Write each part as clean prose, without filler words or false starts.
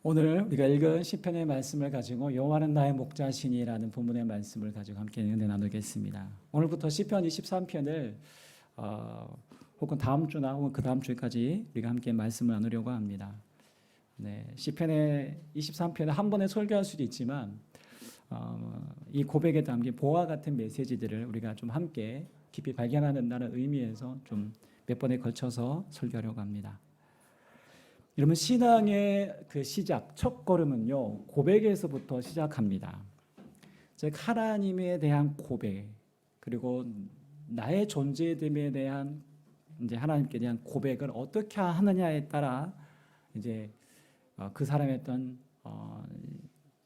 오늘 우리가 읽은 시편의 말씀을 가지고 여호와는 나의 목자시니라는 본문의 말씀을 가지고 함께 은혜 나누겠습니다. 오늘부터 시편 23편을 혹은 다음 주나 혹은 그 다음 주까지 우리가 함께 말씀을 나누려고 합니다. 네, 시편의 23편을 한 번에 설교할 수도 있지만 이 고백에 담긴 보화 같은 메시지들을 우리가 좀 함께 깊이 발견한다는 의미에서 좀 몇 번에 걸쳐서 설교하려고 합니다. 여러분, 신앙의 그 시작, 첫 걸음은요, 고백에서부터 시작합니다. 즉 하나님에 대한 고백, 그리고 나의 존재됨에 대한 이제 하나님께 대한 고백을 어떻게 하느냐에 따라 이제 그 사람의 어떤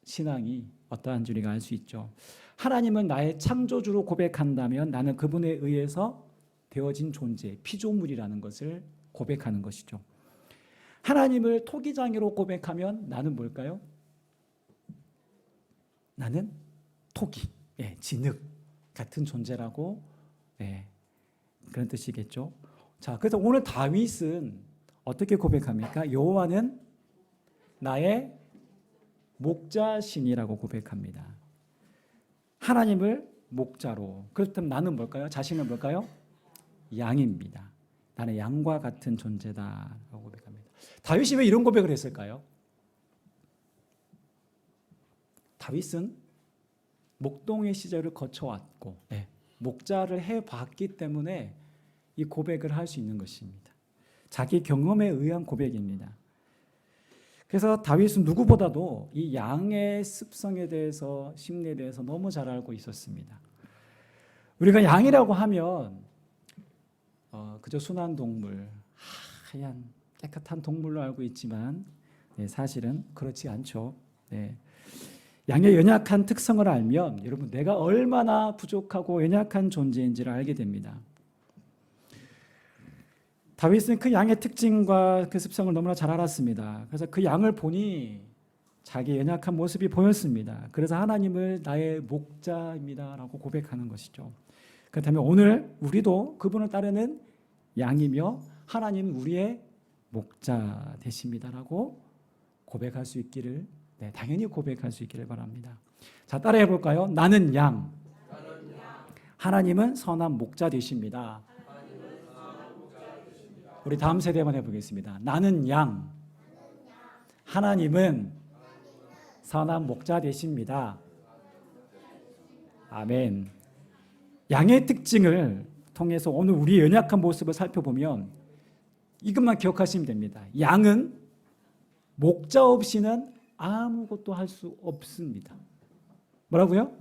신앙이 어떠한지 우리가 알 수 있죠. 하나님은 나의 창조주로 고백한다면 나는 그분에 의해서 되어진 존재, 피조물이라는 것을 고백하는 것이죠. 하나님을 토기장이로 고백하면 나는 뭘까요? 나는 토기, 진흙 같은 존재라고 그런 뜻이겠죠. 자, 그래서 오늘 다윗은 어떻게 고백합니까? 여호와는 나의 목자신이라고 고백합니다. 하나님을 목자로. 그렇다면 나는 뭘까요? 자신은 뭘까요? 양입니다. 나는 양과 같은 존재다라고 고백합니다. 다윗이 왜 이런 고백을 했을까요? 다윗은 목동의 시절을 거쳐왔고 목자를 해봤기 때문에 이 고백을 할 수 있는 것입니다. 자기 경험에 의한 고백입니다. 그래서 다윗은 누구보다도 이 양의 습성에 대해서, 심리에 대해서 너무 잘 알고 있었습니다. 우리가 양이라고 하면 그저 순한 동물, 하얀 깨끗한 동물로 알고 있지만 사실은 그렇지 않죠. 양의 연약한 특성을 알면 여러분, 내가 얼마나 부족하고 연약한 존재인지를 알게 됩니다. 다윗은 그 양의 특징과 그 습성을 너무나 잘 알았습니다. 그래서 그 양을 보니 자기의 연약한 모습이 보였습니다. 그래서 하나님을 나의 목자입니다라고 고백하는 것이죠. 그렇다면 오늘 우리도 그분을 따르는 양이며 하나님은 우리의 목자 되십니다라고 고백할 수 있기를, 당연히 고백할 수 있기를 바랍니다. 자, 따라해 볼까요? 나는 양. 하나님은 선한 목자 되십니다. 우리 다음 세대 한번 해보겠습니다. 나는 양. 하나님은 선한 목자 되십니다. 아멘. 양의 특징을 통해서 오늘 우리의 연약한 모습을 살펴보면 이것만 기억하시면 됩니다. 양은 목자 없이는 아무것도 할 수 없습니다. 뭐라고요?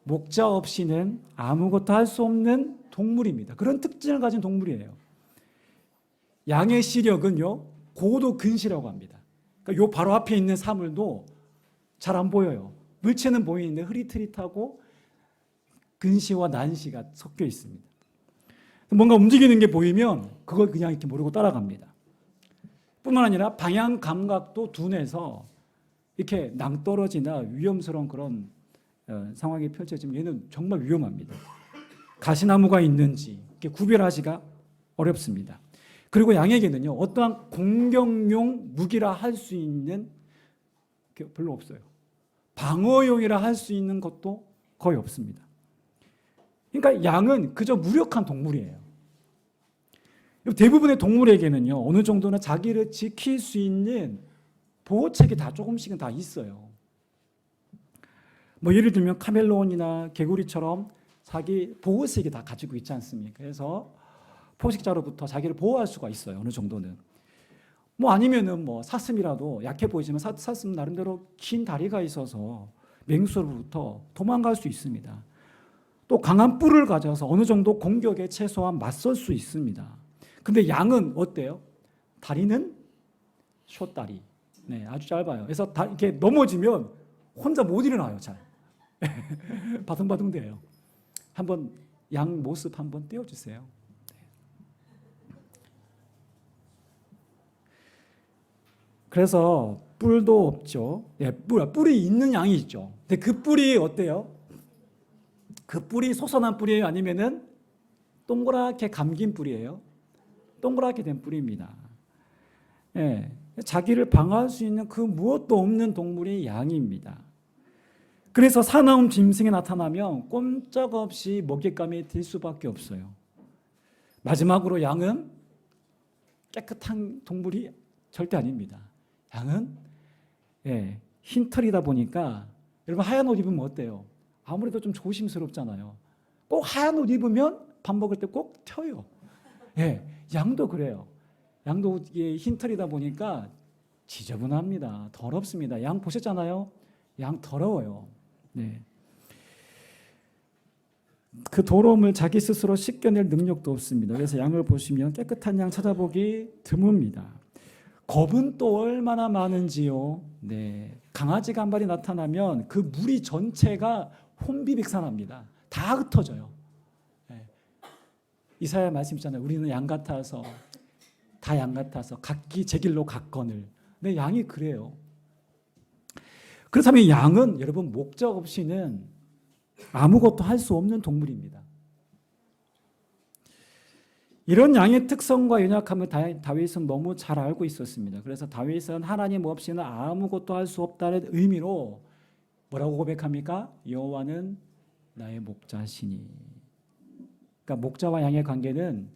목자 없이는 아무것도 할 수 없는 동물입니다. 그런 특징을 가진 동물이에요. 양의 시력은요, 고도 근시라고 합니다. 그러니까 요 바로 앞에 있는 사물도 잘 안 보여요. 물체는 보이는데 흐릿흐릿하고 근시와 난시가 섞여 있습니다. 뭔가 움직이는 게 보이면 그걸 그냥 이렇게 모르고 따라갑니다. 뿐만 아니라 방향 감각도 둔해서 이렇게 낭떠러지나 위험스러운 그런 상황이 펼쳐지면 얘는 정말 위험합니다. 가시나무가 있는지 이렇게 구별하기가 어렵습니다. 그리고 양에게는요, 어떠한 공격용 무기라 할 수 있는 게 별로 없어요. 방어용이라 할 수 있는 것도 거의 없습니다. 그러니까 양은 그저 무력한 동물이에요. 대부분의 동물에게는요, 어느 정도는 자기를 지킬 수 있는 보호책이 다 조금씩은 다 있어요. 뭐 예를 들면 카멜론이나 개구리처럼 자기 보호색이 다 가지고 있지 않습니까? 그래서 포식자로부터 자기를 보호할 수가 있어요. 어느 정도는. 뭐 아니면은 뭐 사슴이라도 약해 보이지만 사슴 나름대로 긴 다리가 있어서 맹수로부터 도망갈 수 있습니다. 또 강한 뿔을 가져서 어느 정도 공격에 최소한 맞설 수 있습니다. 근데 양은 어때요? 다리는 숏다리. 아주 짧아요. 그래서 이렇게 넘어지면 혼자 못 일어나요, 잘. 바둥바둥대요. 한번 양 모습 한번 띄워주세요. 그래서 뿔도 없죠. 뿔이 있는 양이 있죠. 근데 그 뿔이 어때요? 그 뿔이 솟아난 뿔이에요? 아니면은 동그랗게 감긴 뿔이에요? 동그랗게 된 뿔입니다. 자기를 방어할 수 있는 그 무엇도 없는 동물이 양입니다. 그래서 사나운 짐승이 나타나면 꼼짝없이 먹잇감이 될 수밖에 없어요. 마지막으로 양은 깨끗한 동물이 절대 아닙니다. 양은 흰 털이다 보니까 여러분 하얀 옷 입으면 어때요? 아무래도 좀 조심스럽잖아요. 꼭 하얀 옷 입으면 밥 먹을 때 꼭 튀어요. 양도 그래요. 양도 흰 털이다 보니까 지저분합니다. 더럽습니다. 양 보셨잖아요. 양 더러워요. 그 더러움을 자기 스스로 씻겨낼 능력도 없습니다. 그래서 양을 보시면 깨끗한 양 찾아보기 드뭅니다. 겁은 또 얼마나 많은지요. 강아지가 한 마리 나타나면 그 무리 전체가 혼비백산합니다. 다 흩어져요. 이사야 말씀 있잖아요. 우리는 양 같아서 다 양 같아서 각기 제 길로 갔거늘. 근데 양이 그래요. 그렇다면 양은 여러분 목적 없이는 아무것도 할 수 없는 동물입니다. 이런 양의 특성과 연약함을 다윗은 너무 잘 알고 있었습니다. 그래서 다윗은 하나님 없이는 아무것도 할 수 없다는 의미로 뭐라고 고백합니까? 여호와는 나의 목자시니. 그러니까 목자와 양의 관계는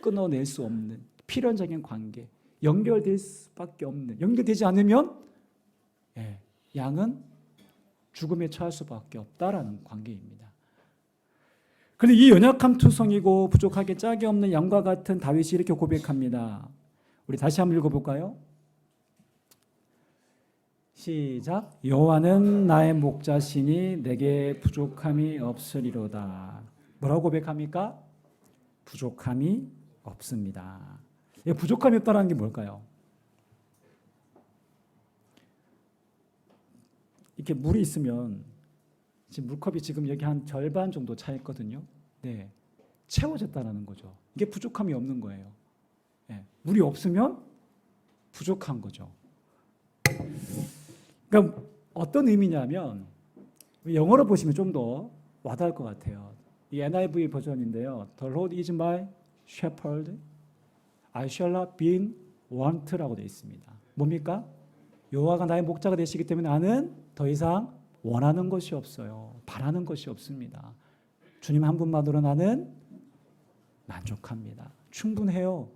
끊어낼 수 없는 필연적인 관계, 연결될 수밖에 없는, 연결되지 않으면 양은 죽음에 처할 수밖에 없다라는 관계입니다. 그런데 이 연약함 투성이고 부족하게 짝이 없는 양과 같은 다윗이 이렇게 고백합니다. 우리 다시 한번 읽어볼까요? 시작. 여호와는 나의 목자시니 내게 부족함이 없으리로다. 뭐라고 고백합니까? 부족함이 없습니다. 부족함이 없다는 게 뭘까요? 이렇게 물이 있으면 지금 물컵이 지금 여기 한 절반 정도 차 있거든요. 채워졌다는 거죠. 이게 부족함이 없는 거예요. 물이 없으면 부족한 거죠. 그러니까 어떤 의미냐면 영어로 보시면 좀 더 와닿을 것 같아요. 이 NIV 버전인데요. The Lord is my shepherd, I shall not be want라고 되어 있습니다. 뭡니까? 여호와가 나의 목자가 되시기 때문에 나는 더 이상 원하는 것이 없어요. 바라는 것이 없습니다. 주님 한 분만으로 나는 만족합니다. 충분해요.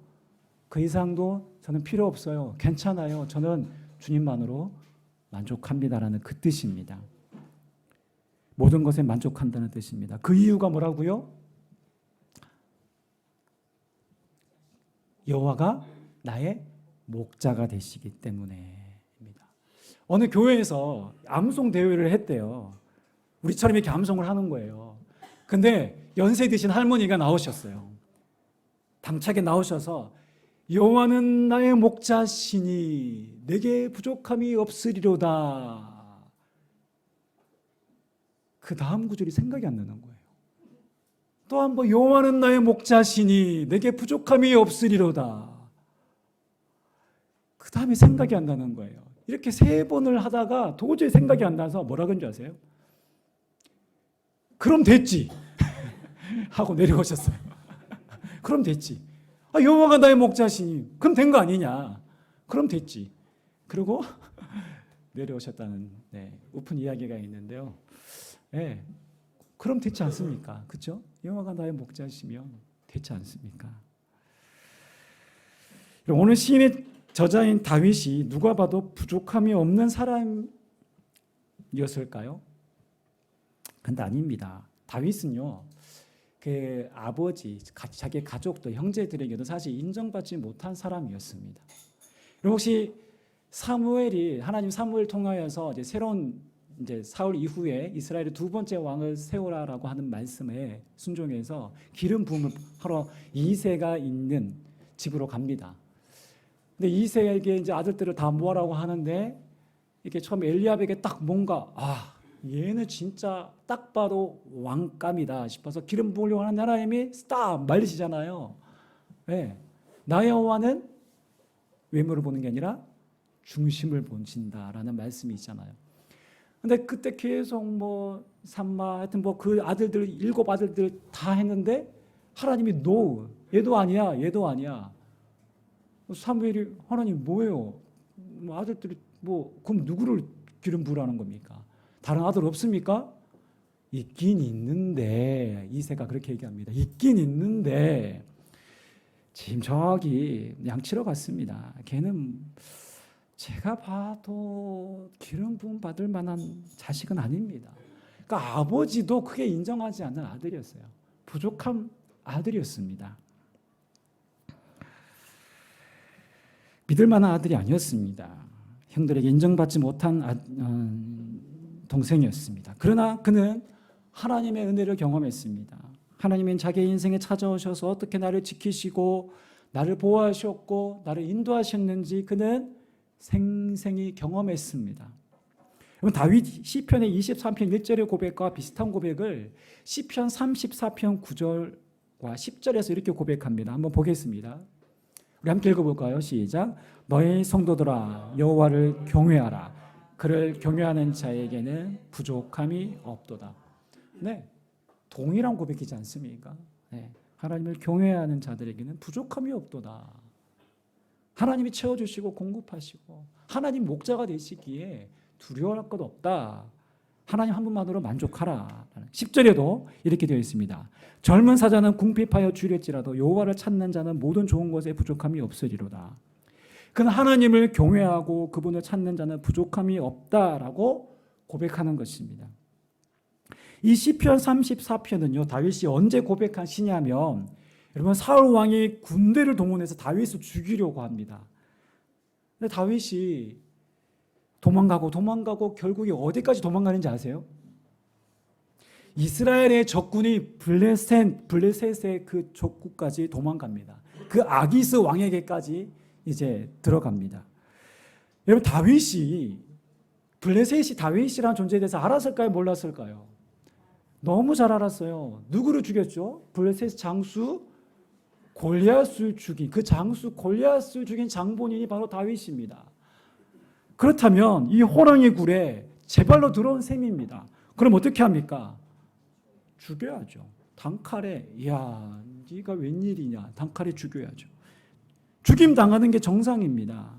그 이상도 저는 필요 없어요. 괜찮아요. 저는 주님만으로 만족합니다라는 그 뜻입니다. 모든 것에 만족한다는 뜻입니다. 그 이유가 뭐라고요? 여호와가 나의 목자가 되시기 때문에입니다. 어느 교회에서 암송 대회를 했대요. 우리처럼 이렇게 암송을 하는 거예요. 근데 연세 드신 할머니가 나오셨어요. 당차게 나오셔서 여호와는 나의 목자시니 내게 부족함이 없으리로다. 그 다음 구절이 생각이 안 나는 거예요. 또 한 번 여호와는 나의 목자시니 내게 부족함이 없으리로다. 그 다음에 생각이 안 나는 거예요. 이렇게 3번을 하다가 도저히 생각이 안 나서 뭐라 그런 줄 아세요? 그럼 됐지 하고 내려오셨어요. 그럼 됐지. 여호와가 나의 목자시니 그럼 된 거 아니냐. 그럼 됐지. 그리고 내려오셨다는 오픈 이야기가 있는데요. 그럼 됐지 않습니까? 그렇죠? 여호와가 나의 목자시면 됐지 않습니까? 오늘 시인의 저자인 다윗이 누가 봐도 부족함이 없는 사람이었을까요? 근데 아닙니다. 다윗은요, 그 아버지, 자기 가족들, 형제들에게도 사실 인정받지 못한 사람이었습니다. 혹시 하나님 사무엘 통하여서 이제 새로운 사울 이후에 이스라엘의 2번째 왕을 세우라라고 하는 말씀에 순종해서 기름 부음을 하러 이새가 있는 집으로 갑니다. 근데 이새에게 이제 아들들을 다 모아라고 하는데 이렇게 처음 엘리압에게 딱 뭔가 얘는 진짜 딱 봐도 왕감이다 싶어서 기름 부으려고 하는 하나님이 스탑 말리시잖아요. 나의 여호와는 외모를 보는 게 아니라 중심을 보신다라는 말씀이 있잖아요. 근데 그때 계속 삼마 하여튼 그 아들들 7 아들들 다 했는데 하나님이 얘도 아니야. 사무엘이 하나님 뭐예요? 뭐 아들들이 뭐 그럼 누구를 기름 부으라는 겁니까? 다른 아들 없습니까? 있긴 있는데 이새가 그렇게 얘기합니다. 있긴 있는데 지금 저기 양치러 갔습니다. 걔는 제가 봐도 기름 부음 받을 만한 자식은 아닙니다. 그러니까 아버지도 크게 인정하지 않는 아들이었어요. 부족한 아들이었습니다. 믿을 만한 아들이 아니었습니다. 형들에게 인정받지 못한 동생이었습니다. 그러나 그는 하나님의 은혜를 경험했습니다. 하나님은 자기 인생에 찾아오셔서 어떻게 나를 지키시고 나를 보호하셨고 나를 인도하셨는지 그는 생생히 경험했습니다. 여러분 다윗 시편의 23편 1절의 고백과 비슷한 고백을 시편 34편 9절과 10절에서 이렇게 고백합니다. 한번 보겠습니다. 우리 함께 읽어볼까요? 시작. 너의 성도들아 여호와를 경외하라. 그를 경외하는 자에게는 부족함이 없도다. 네, 동일한 고백이지 않습니까? 네, 하나님을 경외하는 자들에게는 부족함이 없도다. 하나님이 채워주시고 공급하시고 하나님 목자가 되시기에 두려워할 것 없다. 하나님 한 분만으로 만족하라. 10절에도 이렇게 되어 있습니다. 젊은 사자는 궁핍하여 주일지라도 여호와를 찾는 자는 모든 좋은 것에 부족함이 없으리로다. 그는 하나님을 경외하고 그분을 찾는 자는 부족함이 없다라고 고백하는 것입니다. 이 시편 34편은요 다윗이 언제 고백한 시냐면 여러분 사울 왕이 군대를 동원해서 다윗을 죽이려고 합니다. 근데 다윗이 도망가고 결국에 어디까지 도망가는지 아세요? 이스라엘의 적군이 블레셋의 그 적국까지 도망갑니다. 그 아기스 왕에게까지 이제 들어갑니다. 여러분 블레셋이 다윗이라는 존재에 대해서 알았을까요? 몰랐을까요? 너무 잘 알았어요. 누구를 죽였죠? 블레셋 장수 골리앗을 죽인 그 장수 골리앗을 죽인 장본인이 바로 다윗입니다. 그렇다면 이 호랑이 굴에 제발로 들어온 셈입니다. 그럼 어떻게 합니까? 죽여야죠. 단칼에 야 네가 웬일이냐 단칼에 죽여야죠. 죽임 당하는 게 정상입니다.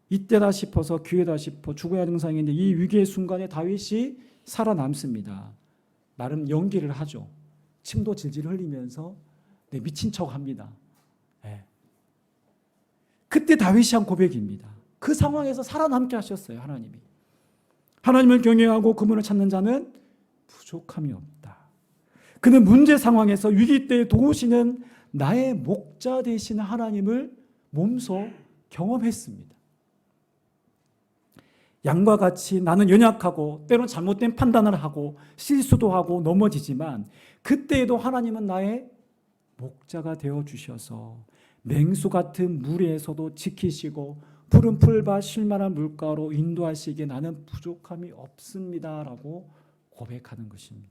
이때다 싶어서 기회다 싶어 죽어야 정상인데 이 위기의 순간에 다윗이 살아남습니다. 나름 연기를 하죠. 침도 질질 흘리면서 미친 척합니다. 네. 그때 다윗이 한 고백입니다. 그 상황에서 살아남게 하셨어요. 하나님이. 하나님을 경외하고 그분을 찾는 자는 부족함이 없다. 그는 문제 상황에서 위기 때에 도우시는 나의 목자 되시는 하나님을 몸소 경험했습니다. 양과 같이 나는 연약하고 때로는 잘못된 판단을 하고 실수도 하고 넘어지지만 그때에도 하나님은 나의 목자가 되어주셔서 맹수 같은 물에서도 지키시고 푸른 풀과 쉴만한 물가로 인도하시기에 나는 부족함이 없습니다 라고 고백하는 것입니다.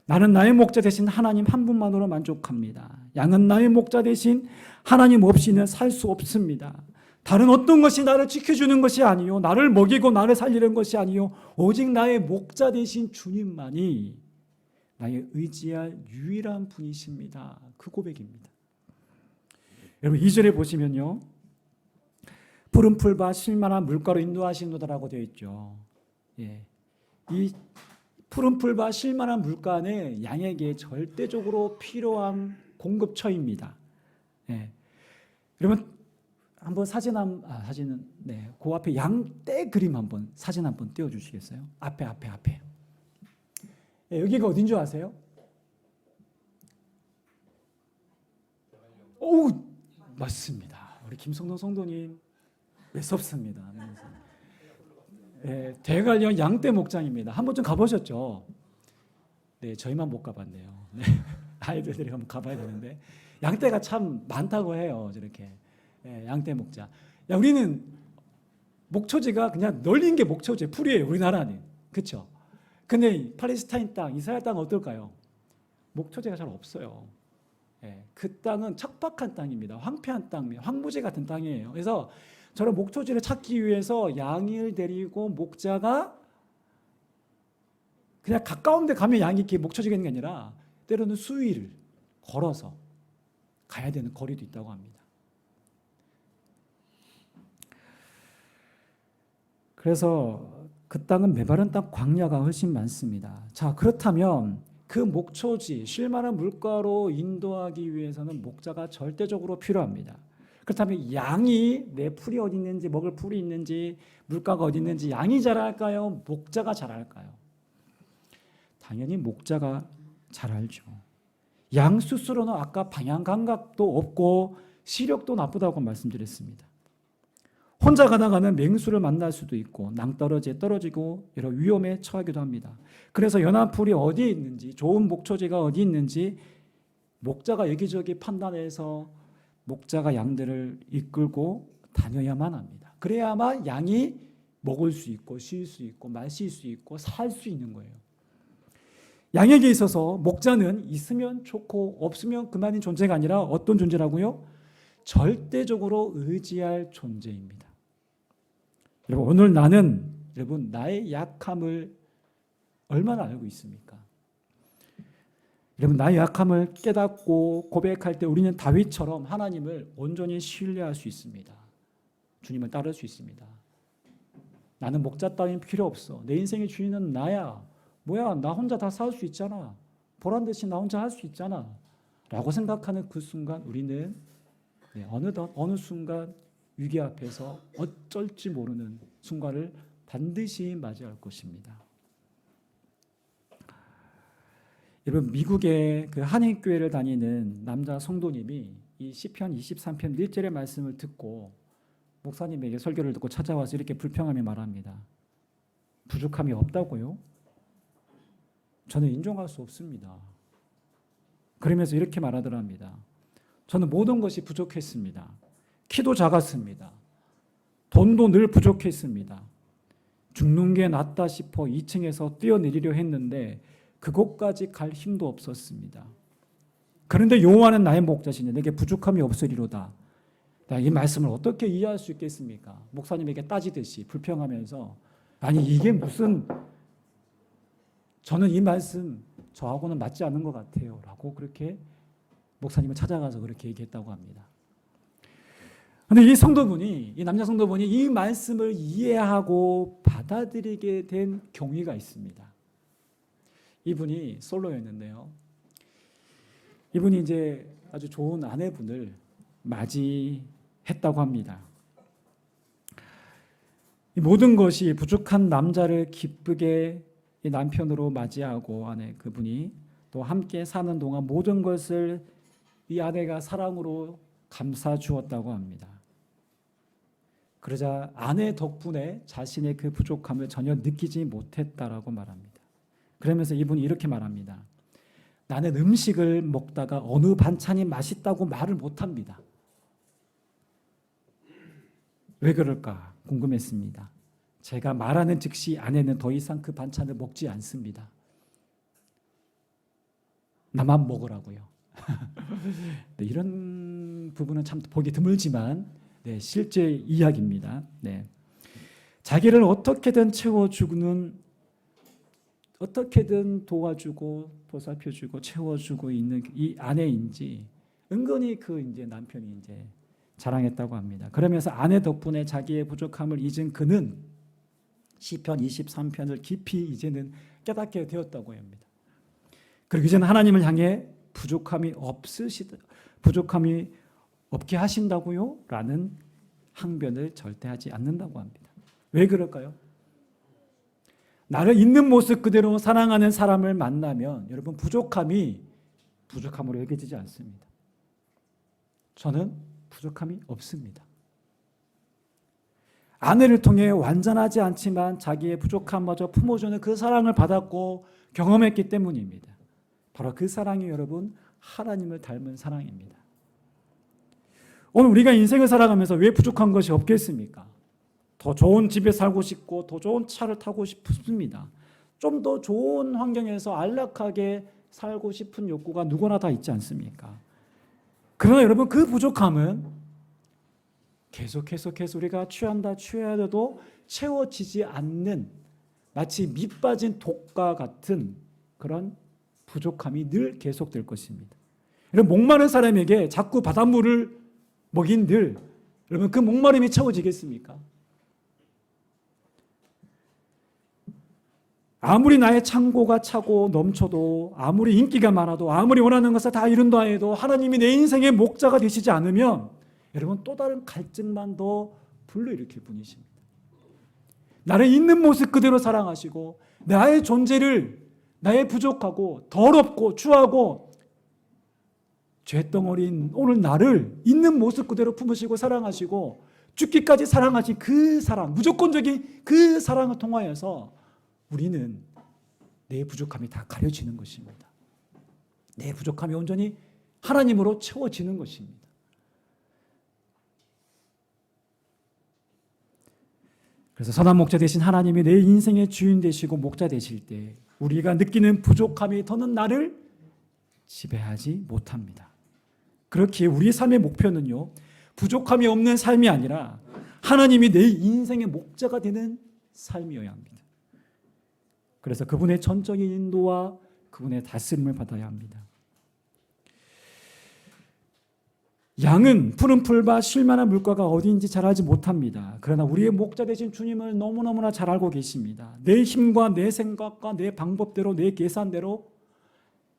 나는 나의 목자 대신 하나님 한 분만으로 만족합니다. 양은 나의 목자 대신 하나님 없이는 살 수 없습니다. 다른 어떤 것이 나를 지켜주는 것이 아니요 나를 먹이고 나를 살리는 것이 아니요 오직 나의 목자 되신 주님만이 나의 의지할 유일한 분이십니다. 그 고백입니다. 여러분 2절에 보시면요 푸른 풀과 쉴만한 물가로 인도하시노다라고 되어 있죠. 예. 이 푸른 풀과 쉴만한 물가는 양에게 절대적으로 필요한 공급처입니다. 예. 여러분 한번 사진은 그 앞에 양떼 그림 한번 사진 한번 띄워 주시겠어요? 앞에. 예, 여기가 어딘 줄 아세요? 오, 맞습니다. 우리 김성동 성도님 매섭습니다. 예, 대관령 양떼 목장입니다. 한 번쯤 가보셨죠? 네, 저희만 못 가봤네요. 네, 아이들이 한번 가봐야 되는데 양떼가 참 많다고 해요. 저렇게 예, 양떼 목장. 야, 우리는 목초지가 그냥 널린 게 목초지 풀이에요. 우리나라는 그렇죠? 근데 팔레스타인 땅, 이스라엘 땅은 어떨까요? 목초지가 잘 없어요. 예, 그 땅은 척박한 땅입니다. 황폐한 땅, 황무지 같은 땅이에요. 그래서 저런 목초지를 찾기 위해서 양을 데리고 목자가 그냥 가까운 데 가면 양이 이렇게 목초지가 있는 게 아니라 때로는 수위를 걸어서 가야 되는 거리도 있다고 합니다. 그래서 그 땅은 메마른 땅 광야가 훨씬 많습니다. 자, 그렇다면 그 목초지, 쉴 만한 물가로 인도하기 위해서는 목자가 절대적으로 필요합니다. 그렇다면 양이 내 풀이 어디 있는지, 먹을 풀이 있는지, 물가가 어디 있는지 양이 잘 알까요? 목자가 잘 알까요? 당연히 목자가 잘 알죠. 양 스스로는 아까 방향 감각도 없고 시력도 나쁘다고 말씀드렸습니다. 혼자 가다가는 맹수를 만날 수도 있고 낭떠러지에 떨어지고 여러 위험에 처하기도 합니다. 그래서 연한 풀이 어디에 있는지, 좋은 목초지가 어디 있는지 목자가 여기저기 판단해서 목자가 양들을 이끌고 다녀야만 합니다. 그래야만 양이 먹을 수 있고 쉴 수 있고 마실 수 있고 살 수 있는 거예요. 양에게 있어서 목자는 있으면 좋고 없으면 그만인 존재가 아니라 어떤 존재라고요? 절대적으로 의지할 존재입니다. 여러분, 오늘 나는 나의 약함을 얼마나 알고 있습니까? 여러분, 나의 약함을 깨닫고 고백할 때 우리는 다윗처럼 하나님을 온전히 신뢰할 수 있습니다. 주님을 따를 수 있습니다. 나는 목자 따윈 필요 없어. 내 인생의 주인은 나야. 뭐야, 나 혼자 다 싸울 수 있잖아. 보란듯이 나 혼자 할 수 있잖아. 라고 생각하는 그 순간 우리는 어느덧 어느 순간 위기 앞에서 어쩔지 모르는 순간을 반드시 맞이할 것입니다. 여러분, 미국의 그 한인교회를 다니는 남자 성도님이 이 시편 23편 1절의 말씀을 듣고 목사님에게 설교를 듣고 찾아와서 이렇게 불평하며 말합니다. 부족함이 없다고요? 저는 인정할 수 없습니다. 그러면서 이렇게 말하더랍니다. 저는 모든 것이 부족했습니다. 키도 작았습니다. 돈도 늘 부족했습니다. 죽는 게 낫다 싶어 2층에서 뛰어내리려 했는데 그곳까지 갈 힘도 없었습니다. 그런데 여호와는 나의 목자시니 내게 부족함이 없으리로다. 이 말씀을 어떻게 이해할 수 있겠습니까? 목사님에게 따지듯이 불평하면서 아니 이게 무슨 저는 이 말씀 저하고는 맞지 않는 것 같아요 라고 그렇게 목사님을 찾아가서 그렇게 얘기했다고 합니다. 그런데 이 성도분이, 이 남자 성도분이 이 말씀을 이해하고 받아들이게 된 경위가 있습니다. 이분이 솔로였는데요. 이분이 이제 아주 좋은 아내분을 맞이했다고 합니다. 이 모든 것이 부족한 남자를 기쁘게 이 남편으로 맞이하고 아내 그분이 또 함께 사는 동안 모든 것을 이 아내가 사랑으로 감싸 주었다고 합니다. 그러자 아내 덕분에 자신의 그 부족함을 전혀 느끼지 못했다라고 말합니다. 그러면서 이분이 이렇게 말합니다. 나는 음식을 먹다가 어느 반찬이 맛있다고 말을 못합니다. 왜 그럴까 궁금했습니다. 제가 말하는 즉시 아내는 더 이상 그 반찬을 먹지 않습니다. 나만 먹으라고요. 네, 이런 부분은 참 보기 드물지만 실제 이야기입니다. 자기를 어떻게든 채워주는 어떻게든 도와주고 보살펴주고 채워주고 있는 이 아내인지 은근히 그 이제 남편이 이제 자랑했다고 합니다. 그러면서 아내 덕분에 자기의 부족함을 잊은 그는 시편 23편을 깊이 이제는 깨닫게 되었다고 합니다. 그리고 이제는 하나님을 향해 부족함이 없게 하신다고요? 라는 항변을 절대 하지 않는다고 합니다. 왜 그럴까요? 나를 있는 모습 그대로 사랑하는 사람을 만나면 여러분 부족함으로 여겨지지 않습니다. 저는 부족함이 없습니다. 아내를 통해 완전하지 않지만 자기의 부족함마저 품어주는 그 사랑을 받았고 경험했기 때문입니다. 바로 그 사랑이 여러분 하나님을 닮은 사랑입니다. 오늘 우리가 인생을 살아가면서 왜 부족한 것이 없겠습니까? 더 좋은 집에 살고 싶고 더 좋은 차를 타고 싶습니다. 좀 더 좋은 환경에서 안락하게 살고 싶은 욕구가 누구나 다 있지 않습니까? 그러나 여러분 그 부족함은 계속 우리가 취해야 돼도 채워지지 않는 마치 밑 빠진 독과 같은 그런 부족함이 늘 계속될 것입니다. 여러분 목마른 사람에게 자꾸 바닷물을 먹인들 여러분 그 목마름이 채워지겠습니까? 아무리 나의 창고가 차고 넘쳐도, 아무리 인기가 많아도, 아무리 원하는 것을 다 이룬다 해도 하나님이 내 인생의 목자가 되시지 않으면 여러분 또 다른 갈증만 더 불러일으킬 뿐이십니다. 나를 있는 모습 그대로 사랑하시고 나의 존재를, 나의 부족하고 더럽고 추하고 죄덩어리인 오늘 나를 있는 모습 그대로 품으시고 사랑하시고 죽기까지 사랑하신 그 사랑, 무조건적인 그 사랑을 통하여서 우리는 내 부족함이 다 가려지는 것입니다. 내 부족함이 온전히 하나님으로 채워지는 것입니다. 그래서 선한 목자 되신 하나님이 내 인생의 주인 되시고 목자 되실 때 우리가 느끼는 부족함이 더는 나를 지배하지 못합니다. 그렇기에 우리 삶의 목표는요, 부족함이 없는 삶이 아니라 하나님이 내 인생의 목자가 되는 삶이어야 합니다. 그래서 그분의 전적인 인도와 그분의 다스림을 받아야 합니다. 양은 푸른 풀과 쉴만한 물가가 어디인지 잘 알지 못합니다. 그러나 우리의 목자 되신 주님을 너무너무나 잘 알고 계십니다. 내 힘과 내 생각과 내 방법대로, 내 계산대로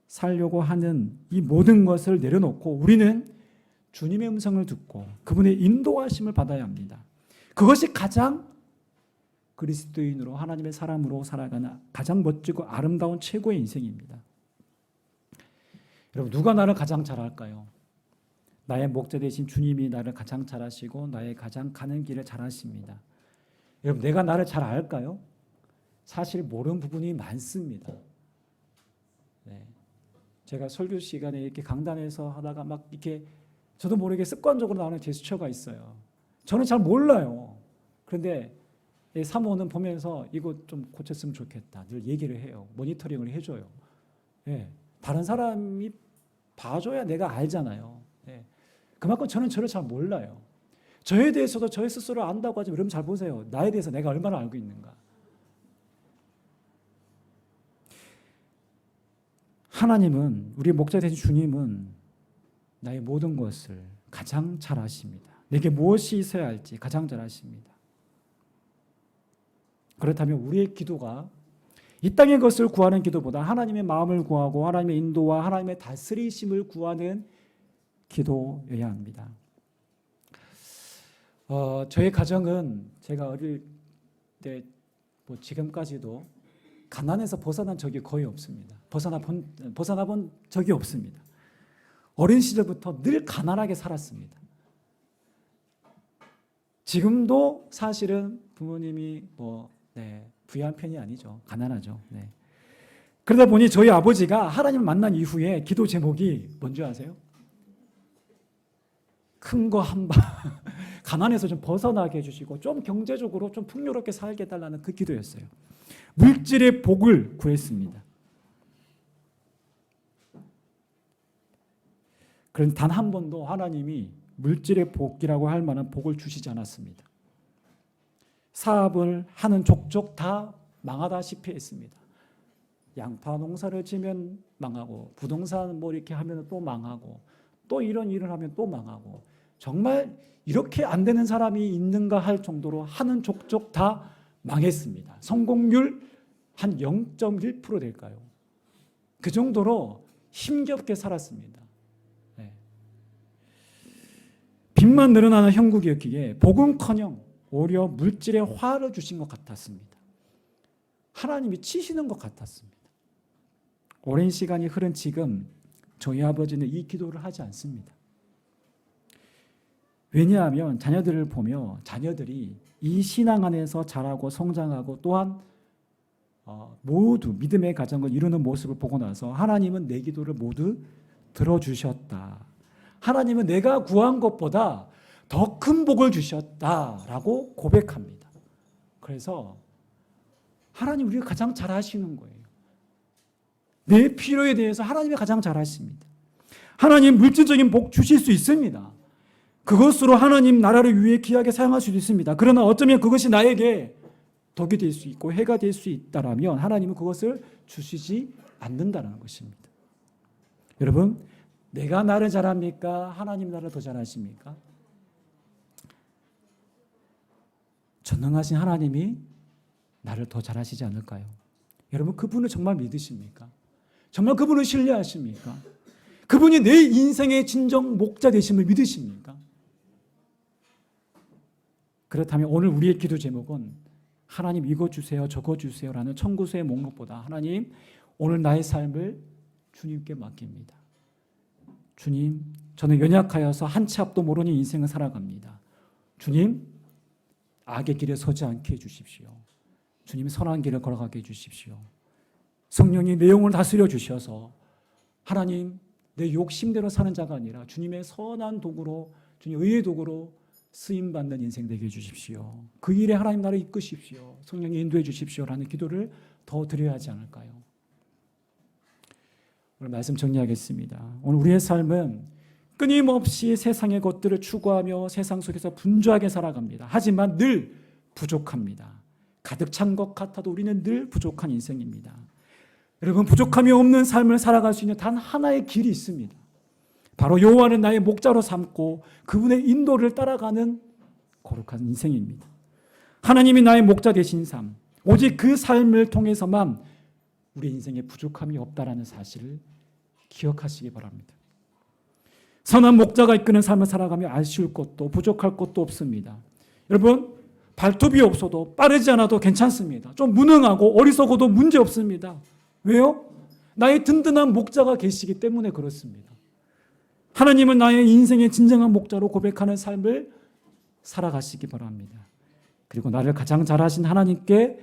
살려고 하는 이 모든 것을 내려놓고 우리는 주님의 음성을 듣고 그분의 인도하심을 받아야 합니다. 그것이 가장 그리스도인으로, 하나님의 사람으로 살아가는 가장 멋지고 아름다운 최고의 인생입니다. 여러분, 누가 나를 가장 잘 알까요? 나의 목자 되신 주님이 나를 가장 잘 아시고 나의 가장 가는 길을 잘 아십니다. 여러분, 내가 나를 잘 알까요? 사실 모르는 부분이 많습니다. 네. 제가 설교 시간에 이렇게 강단에서 하다가 막 이렇게 저도 모르게 습관적으로 나오는 제스처가 있어요. 저는 잘 몰라요. 그런데 사모는 보면서 이거 좀 고쳤으면 좋겠다 늘 얘기를 해요. 모니터링을 해줘요. 네. 다른 사람이 봐줘야 내가 알잖아요. 네. 그만큼 저는 저를 잘 몰라요. 저에 대해서도 저 스스로 안다고 하지만 여러분 잘 보세요. 나에 대해서 내가 얼마나 알고 있는가. 하나님은, 우리 목자 되신 주님은 나의 모든 것을 가장 잘 아십니다. 내게 무엇이 있어야 할지 가장 잘 아십니다. 그렇다면 우리의 기도가 이 땅의 것을 구하는 기도보다 하나님의 마음을 구하고 하나님의 인도와 하나님의 다스리심을 구하는 기도여야 합니다. 저희 가정은 제가 어릴 때 지금까지도 가난에서 벗어난 적이 거의 없습니다. 벗어나 본 적이 없습니다. 어린 시절부터 늘 가난하게 살았습니다. 지금도 사실은 부모님이 부유한 편이 아니죠. 가난하죠. 네. 그러다 보니 저희 아버지가 하나님을 만난 이후에 기도 제목이 뭔지 아세요? 큰 거 한 방, 가난에서 좀 벗어나게 해주시고 좀 경제적으로 좀 풍요롭게 살게 해달라는 그 기도였어요. 물질의 복을 구했습니다. 그런데 단 한 번도 하나님이 물질의 복이라고 할 만한 복을 주시지 않았습니다. 사업을 하는 족족 다 망하다시피 했습니다. 양파 농사를 지면 망하고 부동산 이렇게 하면 또 망하고 또 이런 일을 하면 또 망하고 정말 이렇게 안 되는 사람이 있는가 할 정도로 하는 족족 다 망했습니다. 성공률 한 0.1% 될까요? 그 정도로 힘겹게 살았습니다. 네. 빚만 늘어나는 형국이었기에 복은커녕 오히려 물질의 화를 주신 것 같았습니다. 하나님이 치시는 것 같았습니다. 오랜 시간이 흐른 지금 저희 아버지는 이 기도를 하지 않습니다. 왜냐하면 자녀들을 보며 자녀들이 이 신앙 안에서 자라고 성장하고 또한 모두 믿음의 가정을 이루는 모습을 보고 나서 하나님은 내 기도를 모두 들어주셨다. 하나님은 내가 구한 것보다 더 큰 복을 주셨다라고 고백합니다. 그래서 하나님 우리가 가장 잘 아시는 거예요. 내 필요에 대해서 하나님이 가장 잘 아십니다. 하나님 물질적인 복 주실 수 있습니다. 그것으로 하나님 나라를 위해 귀하게 사용할 수도 있습니다. 그러나 어쩌면 그것이 나에게 덕이 될 수 있고 해가 될 수 있다라면 하나님은 그것을 주시지 않는다는 것입니다. 여러분, 내가 나를 잘 압니까? 하나님 나를 더 잘 아십니까? 전능하신 하나님이 나를 더 잘 아시지 않을까요? 여러분 그분을 정말 믿으십니까? 정말 그분을 신뢰하십니까? 그분이 내 인생의 진정 목자 되심을 믿으십니까? 그렇다면 오늘 우리의 기도 제목은 하나님 이거 주세요 저거 주세요라는 청구서의 목록보다 하나님 오늘 나의 삶을 주님께 맡깁니다. 주님 저는 연약하여서 한 치 앞도 모르는 인생을 살아갑니다. 주님 악의 길에 서지 않게 해주십시오. 주님 선한 길을 걸어가게 해주십시오. 성령이 내 영혼을 다스려 주셔서 하나님 내 욕심대로 사는 자가 아니라 주님의 선한 도구로 주님 의의 도구로 쓰임받는 인생 되게 해주십시오. 그 일에 하나님 나를 이끄십시오. 성령이 인도해 주십시오라는 기도를 더 드려야 하지 않을까요? 오늘 말씀 정리하겠습니다. 오늘 우리의 삶은 끊임없이 세상의 것들을 추구하며 세상 속에서 분주하게 살아갑니다. 하지만 늘 부족합니다. 가득 찬 것 같아도 우리는 늘 부족한 인생입니다. 여러분 부족함이 없는 삶을 살아갈 수 있는 단 하나의 길이 있습니다. 바로 여호와는 나의 목자로 삼고 그분의 인도를 따라가는 거룩한 인생입니다. 하나님이 나의 목자 되신 삶, 오직 그 삶을 통해서만 우리 인생에 부족함이 없다라는 사실을 기억하시기 바랍니다. 선한 목자가 이끄는 삶을 살아가며 아쉬울 것도 부족할 것도 없습니다. 여러분 발톱이 없어도 빠르지 않아도 괜찮습니다. 좀 무능하고 어리석어도 문제 없습니다. 왜요? 나의 든든한 목자가 계시기 때문에 그렇습니다. 하나님은 나의 인생의 진정한 목자로 고백하는 삶을 살아가시기 바랍니다. 그리고 나를 가장 잘하신 하나님께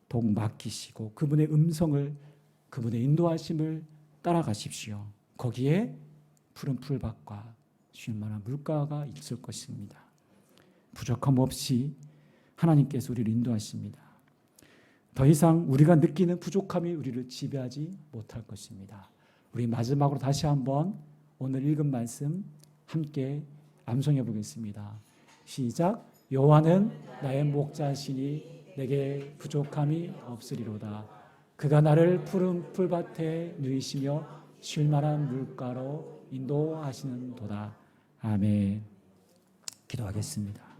더욱 맡기시고 그분의 음성을 그분의 인도하심을 따라가십시오. 거기에 푸른 풀밭과 쉴 만한 물가가 있을 것입니다. 부족함 없이 하나님께서 우리를 인도하십니다. 더 이상 우리가 느끼는 부족함이 우리를 지배하지 못할 것입니다. 우리 마지막으로 다시 한번 오늘 읽은 말씀 함께 암송해 보겠습니다. 시작. 여호와는 나의 목자시니 내게 부족함이 없으리로다. 그가 나를 푸른 풀밭에 누이시며 쉴 만한 물가로 인도하시는도다. 아멘. 기도하겠습니다.